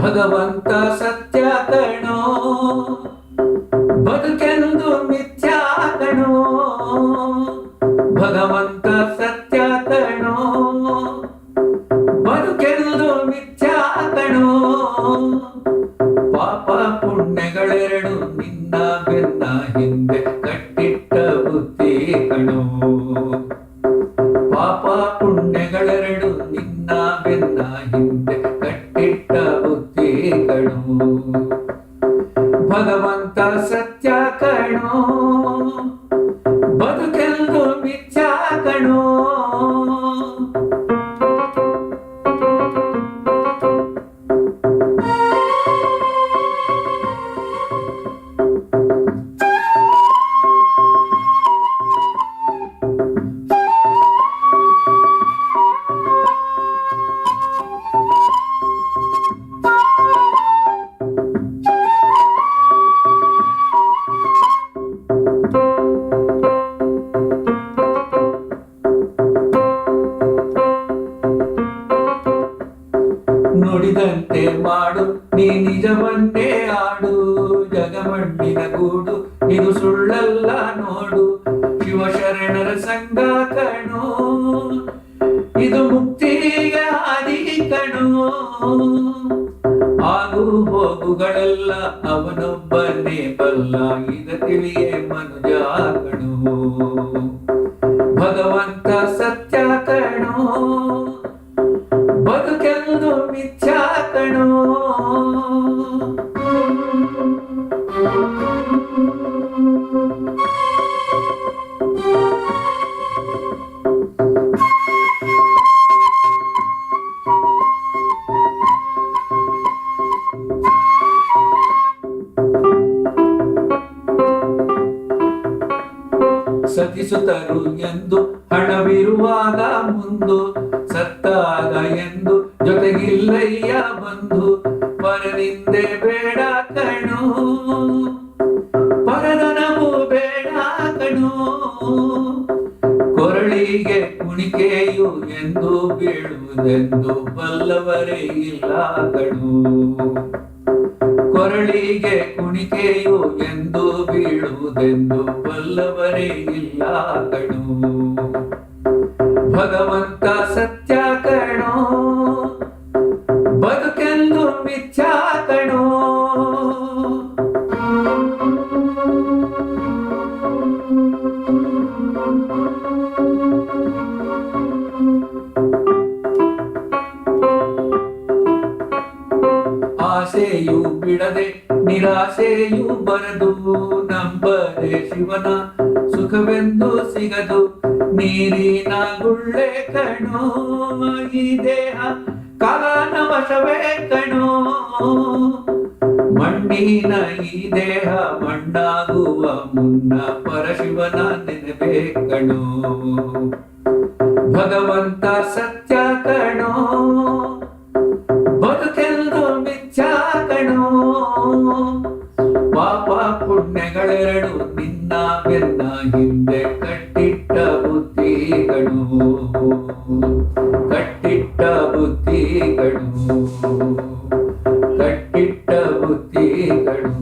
ಭಗವಂತ ಸತ್ಯ ಕಣೋ, ಬದುಕೆಂದು ಮಿಥ್ಯಾ ಕಣೋ. ಭಗವಂತ ಸತ್ಯ ಕಣೋ, ಬದುಕೆಂದು ಮಿಥ್ಯಾ ಕಣೋ. ಪಾಪ ಪುಣ್ಯಗಳೆರಡು ನಿನ್ನ ಬೆನ್ನ ಹಿಂದೆ ಕಟ್ಟಿಟ್ಟ ಬುದ್ಧಿ ಕಣೋ. ಪಾಪ ಪುಣ್ಯಗಳೆರಡು ನಿನ್ನ ಬೆನ್ನ ಹಿಂದೆ ಕಟ್ಟಿಟ್ಟ ಬುದ್ಧಿ ಕಣೋ. ಭಗವಂತ ಸತ್ಯ ಕಣೋ, ಬದುಕೆಂದು ಮಿಥ್ಯಾ ಕಣೋ. ನುಡಿದಂತೆ ಮಾಡು ನೀ ನಿಜವನ್ನೇ ಆಡು, ಜಗಮಣ್ಣಿನ ಗೂಡು ಇದು ಸುಳ್ಳಲ್ಲ ನೋಡು. ಶಿವಶರಣರ ಸಂಘ ಕಣೋ, ಇದು ಮುಕ್ತಿಗೆ ಹಾದಿ ಕಣೋ. ಆಗು ಹೋಗುಗಳೆಲ್ಲ ಅವನೊಬ್ಬನೇ ಬಲ್ಲ, ಇದ ತಿಳಿಯೇ ಮನುಜ ಕಣೋ. ಭಗವಂತ ಸತ್ಯ ಕಣೋ, ಬದುಕೆಂದು ಮಿಥ್ಯಾ ಕಣೋ. ಸತಿಸುತ್ತರು ಎಂದು ಹಣವಿರುವಾಗ ಮುಂದು, ಸತ್ತಾಗ ಎಂದು ಜೊತೆಗಿಲ್ಲಯ್ಯ ಬಂದು. ಪರನಿಂದೆ ಬೇಡ ಕಣೋ, ಪರದನವು ಬೇಡ ಕಣೋ. ಕೊರಳಿಗೆ ಕುಣಿಕೆಯು ಎಂದು ಬೀಳುವುದೆಂದು ಬಲ್ಲವರೇ ಇಲ್ಲ ಕಣೋ. ಕೊರಳಿಗೆ ಕುಣಿಕೆಯು ಎಂದು ಬೀಳುವುದೆಂದು ಬಲ್ಲವರೇ ಇಲ್ಲ ಕಣೋ. ಭಗವಂತ ಸತ್ಯ ಕಣೋ, ಬದುಕೆಂದು ಮಿಥ್ಯಾ ಕಣೋ. ಆಸೆಯು ಬಿಡದೆ ನಿರಾಸೆಯು ಬರದು, ನಂಬದೆ ಶಿವನ ಸುಖವೆಂದು ಸಿಗದು. ನೀರಿನ ಗುಳ್ಳೆ ಕಣೋ, ಈ ದೇಹ ಕಾಲನ ವಶವೇ ಕಣೋ. ಮಣ್ಣಿನ ಈ ದೇಹ ಮಣ್ಣಾಗುವ ಮುನ್ನ ಪರಶಿವನ ನೆನಪೇ ಕಣೋ. ಭಗವಂತ ಸತ್ಯ ಕಣೋ, ಬದುಕೆಂದು ಮಿಥ್ಯಾ ಕಣೋ. ಪಾಪ ಪುಣ್ಯಗಳೆರಡು ನಿನ್ನ ಬೆನ್ನ ಹಿಂದೆ ಕಟ್ಟಿಟ್ಟ ಬುದ್ಧಿ ಕಣೋ. ಕಟ್ಟಿಟ್ಟ ಬುದ್ಧಿ ಕಣೋ, ಕಟ್ಟಿಟ್ಟ ಬುದ್ಧಿ ಕಣೋ.